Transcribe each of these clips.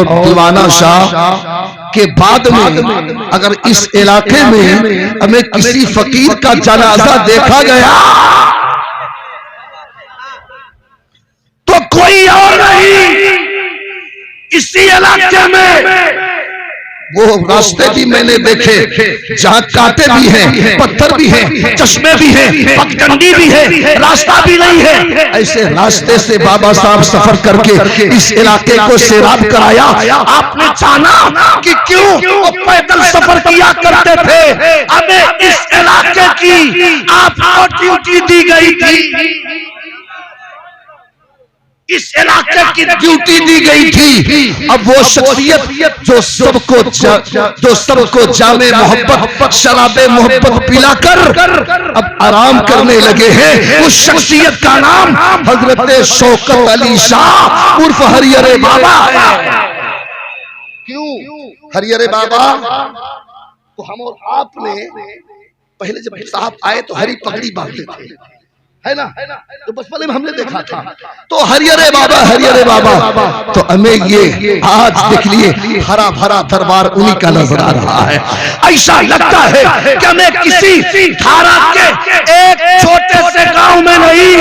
और दीवाना शाह के बाद में अगर इस इलाके में हमें किसी फकीर का जनाजा देखा गया तो कोई और नहीं, इसी इलाके में वो रास्ते भी मैंने देखे जहां कांटे भी हैं, पत्थर भी हैं, चश्मे भी हैं, पगडंडी भी है, रास्ता भी नहीं है। ऐसे रास्ते से बाबा साहब सफर करके इस इलाके को सैराब कराया। आपने जाना कि क्यों वो पैदल सफर किया करते थे? हमें इस इलाके की आपको ड्यूटी दी गई थी, इस इलाके की ड्यूटी दी गई थी। अब वो शख्सियत जो सबको जामे मोहब्बत शराबे मोहब्बत पिलाकर अब आराम करने लगे हैं, उस शख्सियत का नाम हजरत शौकत अली शाह उर्फ हरियर बाबा है। क्यों हरियर बाबा? तो हम और आपने पहले जब साहब आए तो हरी पगड़ी बांधते थे, है ना? तो बचपन में हमने देखा था। तो हरियर बाबा तो हमें ये आज देख लिए हरा भरा दरबार उन्हीं का नजर आ रहा है। ऐसा लगता है कि हमें किसी धारा के एक छोटे से गांव में नहीं,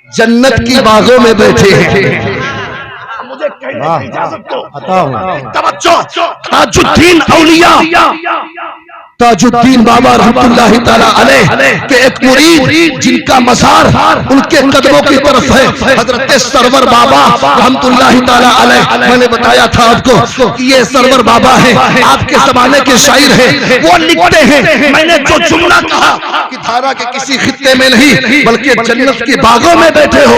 जन्नत की बागों में बैठे हैं। मुझे कहने की इजाजत दो, तवज्जो, ताजुद्दीन औलिया ताजुद्दीन बाबा रहमतुल्लाहि ताला अलैह के एक मुरीद जिनका मज़ार उनके कदमों की तरफ है, हजरत सरवर बाबा रहमतुल्लाहि ताला अलैह। मैंने बताया था आपको कि ये सरवर बाबा है, आपके जमाने के शायर हैं। वो लिखते हैं, मैंने जो जुमला कहा कि धारा के किसी खित्ते में नहीं बल्कि जन्नत की बागों में बैठे हो,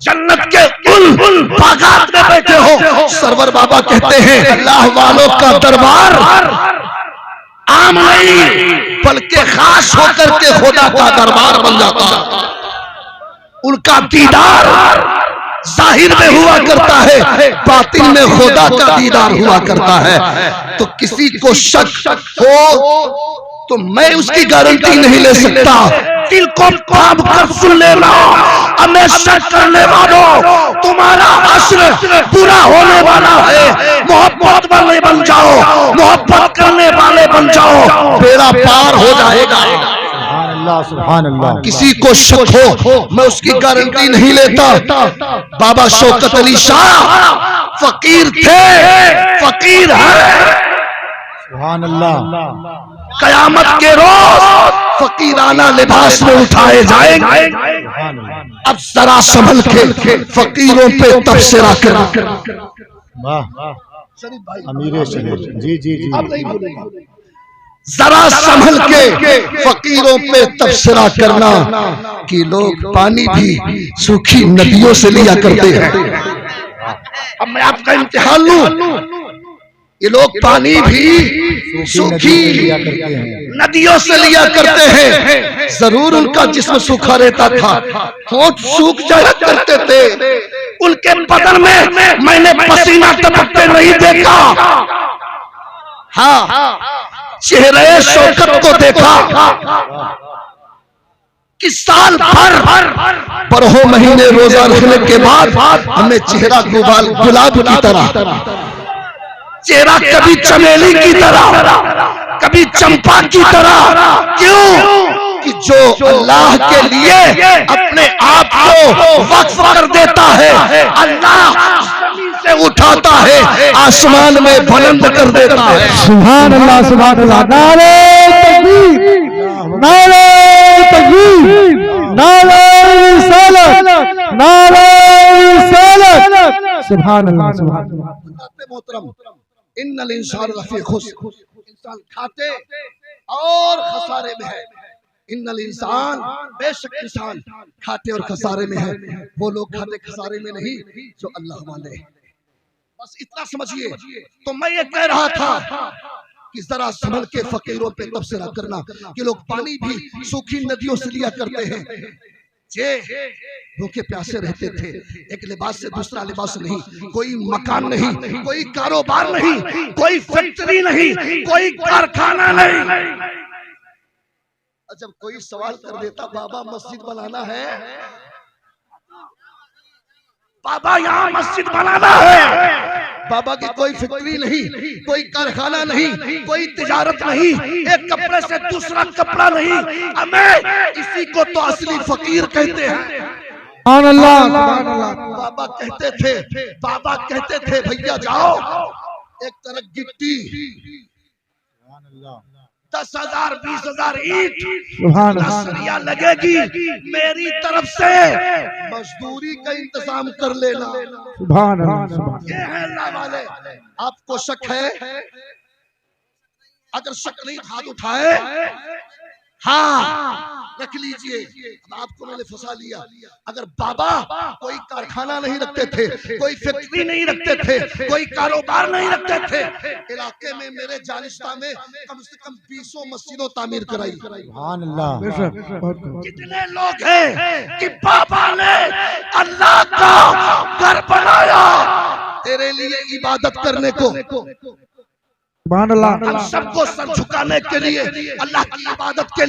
जन्नत के उन बागात में बैठे हो। सरवर बाबा कहते हैं अल्लाह वालों का दरबार आम नहीं बल्कि खास होकर के खुदा का दरबार बन जाता। उनका दीदार जाहिर में हुआ करता है, बातिन में खुदा का दीदार हुआ करता है। तो किसी को शक हो तो मैं उसकी गारंटी नहीं ले सकता। दिल को थाम कर सुन लेना, हमें शक करने वालों, तुम्हारा हश्र बुरा होने वाला है। मोहब्बत वाले बन जाओ, मोहब्बत करने वाले बन जाओ, बेड़ा पार हो जाएगा। सुभान अल्लाह। किसी को शक हो मैं उसकी गारंटी नहीं लेता। बाबा शौकत अली शाह फकीर थे, फकीर है। सुभान अल्लाह। कयामत के रोज फकीराना लिबास में उठाए जाएंगे। अब जरा संभल के फकीरों पे तबसरा कर। अमीर शरीफ जी जी जी, अब नहीं बोलेगा। जरा संभल के फकीरों पे तबसरा करना कि लोग पानी भी सूखी नदियों से लिया करते हैं। अब मैं आपका इम्तिहान लूं, ये लोग पानी भी सूखी नदियों से लिया करते हैं। जरूर उनका जिस्म सूखा रहता था, होंठ सूख जाया करते थे, उनके बदन में मैंने पसीना टपकते नहीं देखा। हाँ, चेहरे शौकत को देखा कि साल भर बरहों महीने रोजा रखने के बाद हमें चेहरा गुलाब की तरह, चेहरा कभी चमेली की तरह, कभी चंपा की तरह। क्यों? कि जो अल्लाह के लिए अपने आप को वक्फ कर देता है, अल्लाह जमीन से उठाता है, आसमान में बुलंद कर देता है। सुभान अल्लाह, सुभान अल्लाह। नारे तकबीर, नारे तकबीर, नारे रिसालत, नारे रिसालत। सुभान अल्लाह, सुभान अल्लाह। इन्नल इंसान लफी खुस्र, इंसान खाते और खसारे में है। इन्नल इंसान, बेशक इंसान खाते और खसारे में है। वो लोग खाते खसारे में नहीं जो अल्लाह वाले। बस इतना समझिए। तो मैं ये कह रहा था कि जरा संभल के फकीरों पे तबसरा करना कि लोग पानी भी सूखी नदियों से लिया करते हैं। जे भूखे प्यासे रहते थे, एक लिबास से दूसरा लिबास नहीं, कोई मकान नहीं, कोई कारोबार नहीं, कोई फैक्ट्री नहीं, कोई कारखाना नहीं। जब कोई सवाल कर देता बाबा मस्जिद बनाना है, बाबा यहाँ मस्जिद बनाना है। बाबा की कोई फैक्ट्री नहीं, कोई कारखाना नहीं, कोई तिजारत नहीं, एक कपड़े से दूसरा कपड़ा नहीं। हमें इसी को तो असली फकीर कहते हैं। सुभान अल्लाह, सुभान अल्लाह। बाबा कहते थे भैया जाओ एक तरफ गिट्टी 10,000 20,000 ईंट सुभान अल्लाह, सरिया लगेगी, मेरी तरफ से मजदूरी का इंतजाम कर लेना। सुभान अल्लाह, सुभान ये है अल्लाह वाले। आपको शक है? अगर शक नहीं हाथ उठाए, हाँ रख लीजिए। अब आपको मैंने फंसा लिया। अगर बाबा कोई कारखाना नहीं रखते थे, कोई फैक्ट्री नहीं रखते थे, कोई कारोबार नहीं रखते थे, इलाके में मेरे जानिश्ता में कम से कम 20 मस्जिदों तामीर कराई। सुभान अल्लाह। कितने लोग हैं कि बाबा ने अल्लाह का घर बनाया तेरे लिए इबादत करने को, सुभान अल्लाह। हम सबको सर झुकाने के लिए, अल्लाह की इबादत के